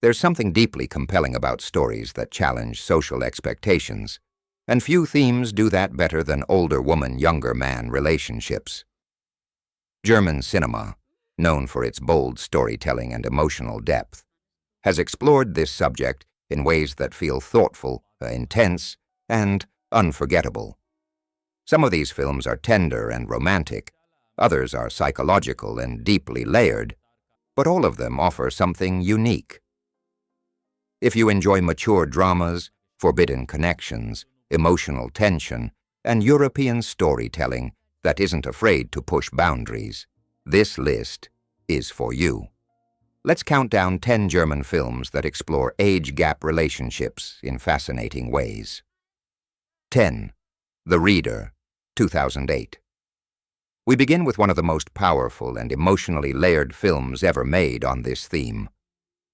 There's something deeply compelling about stories that challenge social expectations, and few themes do that better than older woman-younger man relationships. German cinema, known for its bold storytelling and emotional depth, has explored this subject in ways that feel thoughtful, intense, and unforgettable. Some of these films are tender and romantic, others are psychological and deeply layered, but all of them offer something unique. If you enjoy mature dramas, forbidden connections, emotional tension, and European storytelling that isn't afraid to push boundaries, this list is for you. Let's count down 10 German films that explore age gap relationships in fascinating ways. 10. The Reader, 2008. We begin with one of the most powerful and emotionally layered films ever made on this theme.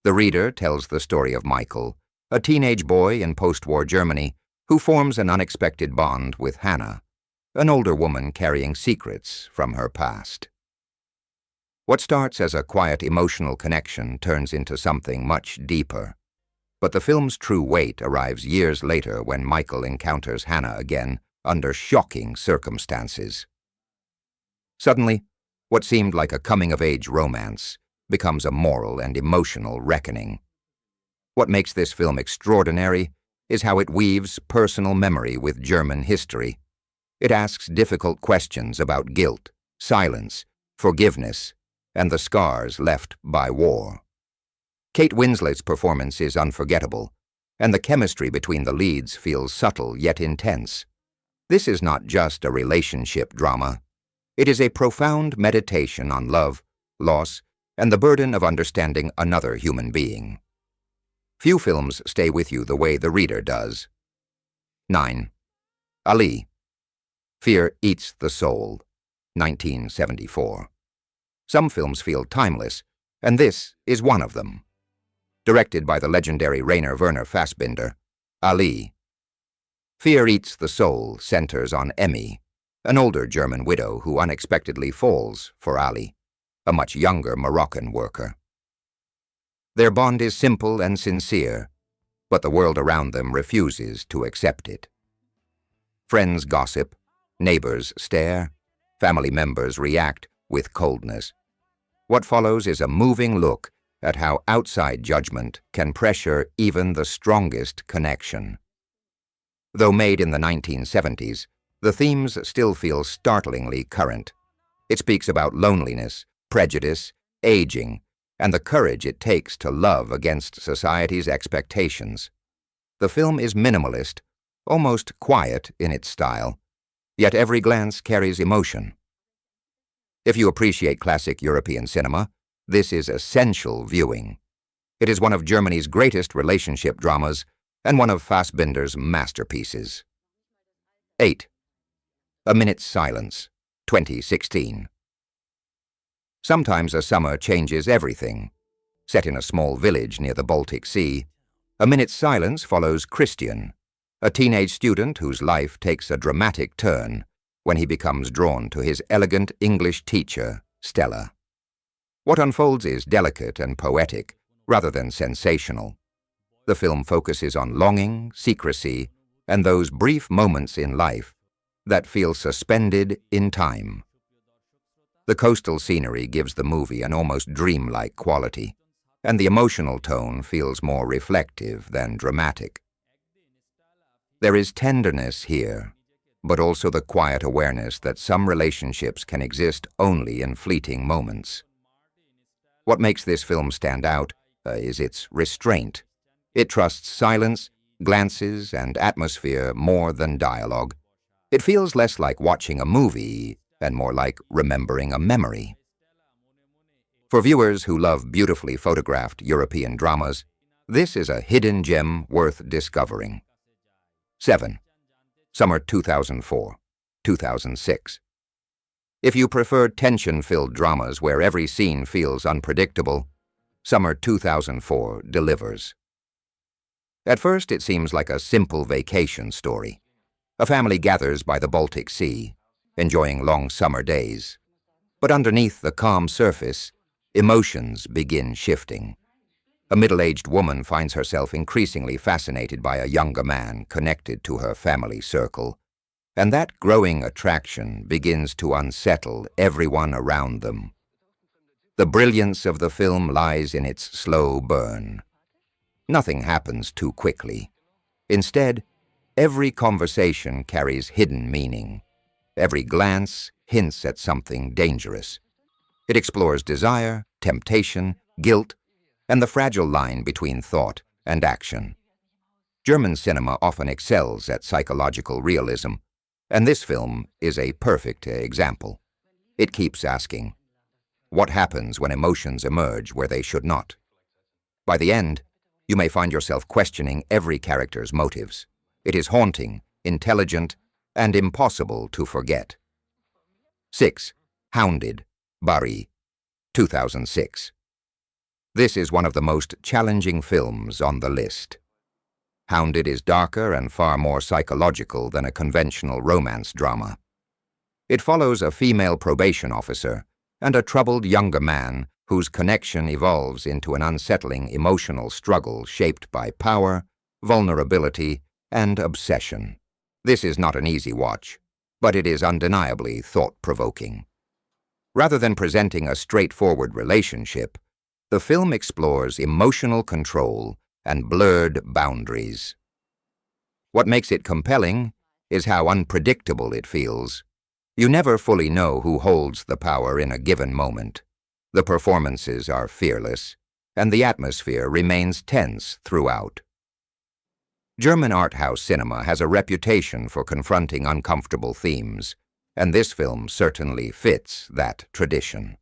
The Reader tells the story of Michael, a teenage boy in post-war Germany who forms an unexpected bond with Hannah, an older woman carrying secrets from her past. What starts as a quiet emotional connection turns into something much deeper. But the film's true weight arrives years later when Michael encounters Hannah again under shocking circumstances. Suddenly, what seemed like a coming-of-age romance becomes a moral and emotional reckoning. What makes this film extraordinary is how it weaves personal memory with German history. It asks difficult questions about guilt, silence, forgiveness, and the scars left by war. Kate Winslet's performance is unforgettable, and the chemistry between the leads feels subtle yet intense. This is not just a relationship drama. It is a profound meditation on love, loss, and the burden of understanding another human being. Few films stay with you the way The Reader does. 9. Ali. Fear Eats the Soul, 1974. Some films feel timeless, and this is one of them. Directed by the legendary Rainer Werner Fassbinder, Ali. Fear Eats the Soul centers on Emmy, an older German widow who unexpectedly falls for Ali, a much younger Moroccan worker. Their bond is simple and sincere, but the world around them refuses to accept it. Friends gossip, neighbors stare, family members react with coldness. What follows is a moving look at how outside judgment can pressure even the strongest connection. Though made in the 1970s, the themes still feel startlingly current. It speaks about loneliness, prejudice, aging, and the courage it takes to love against society's expectations. The film is minimalist, almost quiet in its style, yet every glance carries emotion. If you appreciate classic European cinema, this is essential viewing. It is one of Germany's greatest relationship dramas and one of Fassbinder's masterpieces. 8. A Minute's Silence, 2016. Sometimes a summer changes everything. Set in a small village near the Baltic Sea, A Minute's Silence follows Christian, a teenage student whose life takes a dramatic turn when he becomes drawn to his elegant English teacher, Stella. What unfolds is delicate and poetic, rather than sensational. The film focuses on longing, secrecy, and those brief moments in life that feel suspended in time. The coastal scenery gives the movie an almost dreamlike quality, and the emotional tone feels more reflective than dramatic. There is tenderness here, but also the quiet awareness that some relationships can exist only in fleeting moments. What makes this film stand out is its restraint. It trusts silence, glances, and atmosphere more than dialogue. It feels less like watching a movie and more like remembering a memory. For viewers who love beautifully photographed European dramas, this is a hidden gem worth discovering. 7. Summer 2004, 2006. If you prefer tension-filled dramas where every scene feels unpredictable, Summer 2004 delivers. At first, it seems like a simple vacation story. A family gathers by the Baltic Sea, enjoying long summer days. But underneath the calm surface, emotions begin shifting. A middle-aged woman finds herself increasingly fascinated by a younger man connected to her family circle, and that growing attraction begins to unsettle everyone around them. The brilliance of the film lies in its slow burn. Nothing happens too quickly. Instead, every conversation carries hidden meaning. Every glance hints at something dangerous. It explores desire, temptation, guilt, and the fragile line between thought and action. German cinema often excels at psychological realism, and this film is a perfect example. It keeps asking, what happens when emotions emerge where they should not? By the end, you may find yourself questioning every character's motives. It is haunting, intelligent, and impossible to forget. 6. Hounded, Bari, 2006. This is one of the most challenging films on the list. Hounded is darker and far more psychological than a conventional romance drama. It follows a female probation officer and a troubled younger man whose connection evolves into an unsettling emotional struggle shaped by power, vulnerability, and obsession. This is not an easy watch, but it is undeniably thought-provoking. Rather than presenting a straightforward relationship, the film explores emotional control and blurred boundaries. What makes it compelling is how unpredictable it feels. You never fully know who holds the power in a given moment. The performances are fearless, and the atmosphere remains tense throughout. German art house cinema has a reputation for confronting uncomfortable themes, and this film certainly fits that tradition.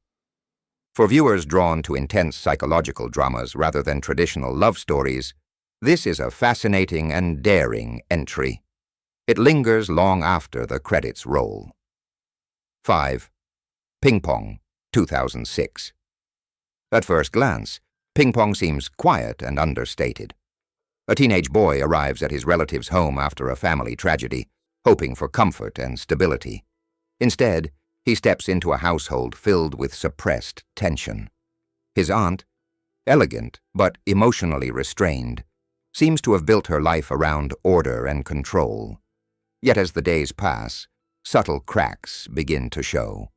For viewers drawn to intense psychological dramas rather than traditional love stories, this is a fascinating and daring entry. It lingers long after the credits roll. 5. Ping Pong, 2006. At first glance, Ping Pong seems quiet and understated. A teenage boy arrives at his relative's home after a family tragedy, hoping for comfort and stability. Instead, he steps into a household filled with suppressed tension. His aunt, elegant but emotionally restrained, seems to have built her life around order and control. Yet as the days pass, subtle cracks begin to show.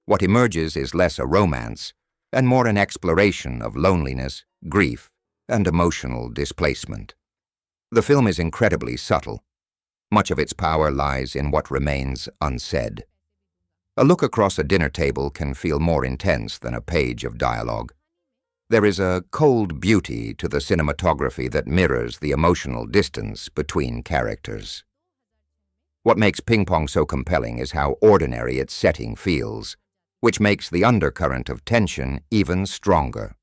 What emerges is less a romance and more an exploration of loneliness, grief, and emotional displacement. The film is incredibly subtle. Much of its power lies in what remains unsaid. A look across a dinner table can feel more intense than a page of dialogue. There is a cold beauty to the cinematography that mirrors the emotional distance between characters. What makes Ping Pong so compelling is how ordinary its setting feels, which makes the undercurrent of tension even stronger.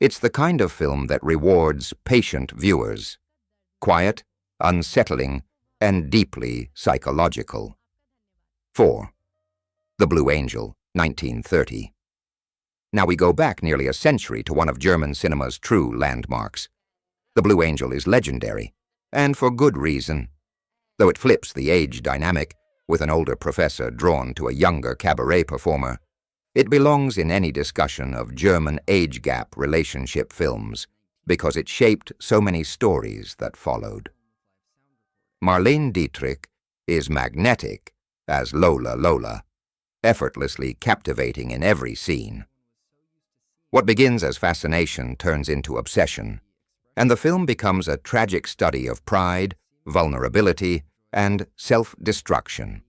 It's the kind of film that rewards patient viewers. Quiet, unsettling, and deeply psychological. 4. The Blue Angel, 1930. Now we go back nearly a century to one of German cinema's true landmarks. The Blue Angel is legendary, and for good reason. Though it flips the age dynamic, with an older professor drawn to a younger cabaret performer, it belongs in any discussion of German age gap relationship films because it shaped so many stories that followed. Marlene Dietrich is magnetic as Lola, effortlessly captivating in every scene. What begins as fascination turns into obsession, and the film becomes a tragic study of pride, vulnerability, and self-destruction.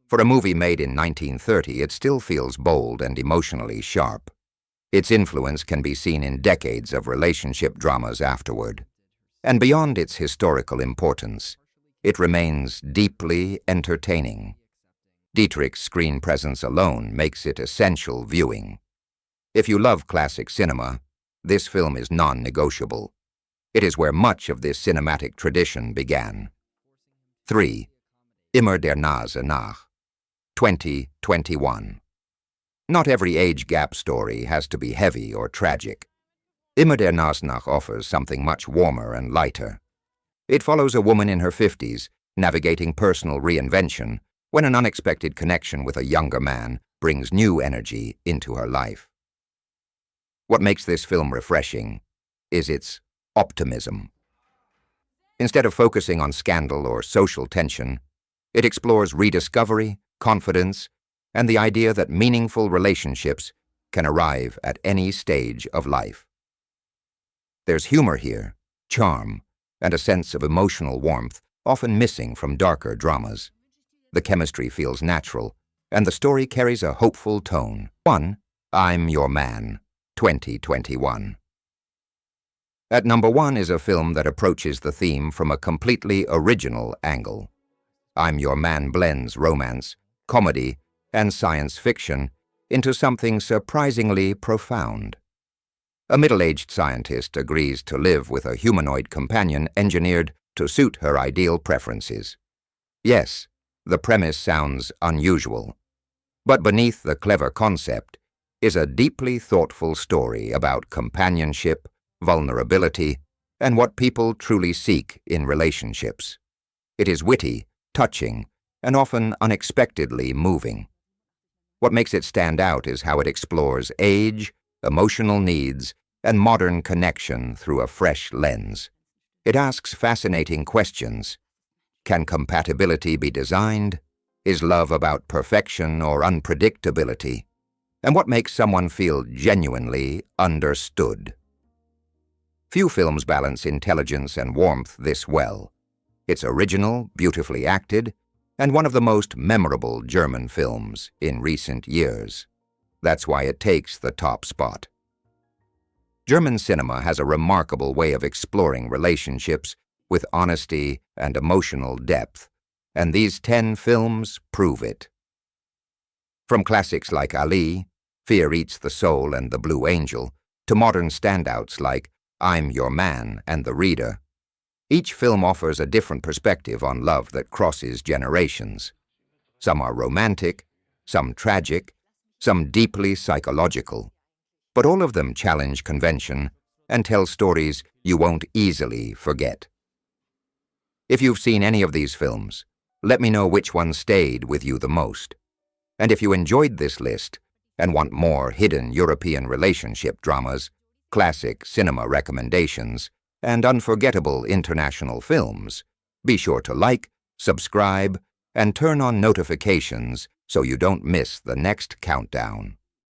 For a movie made in 1930, it still feels bold and emotionally sharp. Its influence can be seen in decades of relationship dramas afterward. And beyond its historical importance, it remains deeply entertaining. Dietrich's screen presence alone makes it essential viewing. If you love classic cinema, this film is non-negotiable. It is where much of this cinematic tradition began. 3. Immer der Nase nach, 2021. Not every age gap story has to be heavy or tragic. Immer der Nase nach offers something much warmer and lighter. It follows a woman in her 50s navigating personal reinvention when an unexpected connection with a younger man brings new energy into her life. What makes this film refreshing is its optimism. Instead of focusing on scandal or social tension, it explores rediscovery, confidence, and the idea that meaningful relationships can arrive at any stage of life. There's humor here, charm, and a sense of emotional warmth often missing from darker dramas. The chemistry feels natural, and the story carries a hopeful tone. 1. I'm Your Man, 2021. At number 1 is a film that approaches the theme from a completely original angle. I'm Your Man blends romance, comedy, and science fiction into something surprisingly profound. A middle-aged scientist agrees to live with a humanoid companion engineered to suit her ideal preferences. Yes, the premise sounds unusual, but beneath the clever concept is a deeply thoughtful story about companionship, vulnerability, and what people truly seek in relationships. It is witty, touching, and often unexpectedly moving. What makes it stand out is how it explores age, emotional needs, and modern connection through a fresh lens. It asks fascinating questions. Can compatibility be designed? Is love about perfection or unpredictability? And what makes someone feel genuinely understood? Few films balance intelligence and warmth this well. It's original, beautifully acted, and one of the most memorable German films in recent years. That's why it takes the top spot. German cinema has a remarkable way of exploring relationships with honesty and emotional depth, and these 10 films prove it. From classics like Ali, Fear Eats the Soul, and The Blue Angel, to modern standouts like I'm Your Man and The Reader, each film offers a different perspective on love that crosses generations. Some are romantic, some tragic, some deeply psychological, but all of them challenge convention and tell stories you won't easily forget. If you've seen any of these films, let me know which one stayed with you the most. And if you enjoyed this list and want more hidden European relationship dramas, classic cinema recommendations, and unforgettable international films, be sure to like, subscribe, and turn on notifications so you don't miss the next countdown.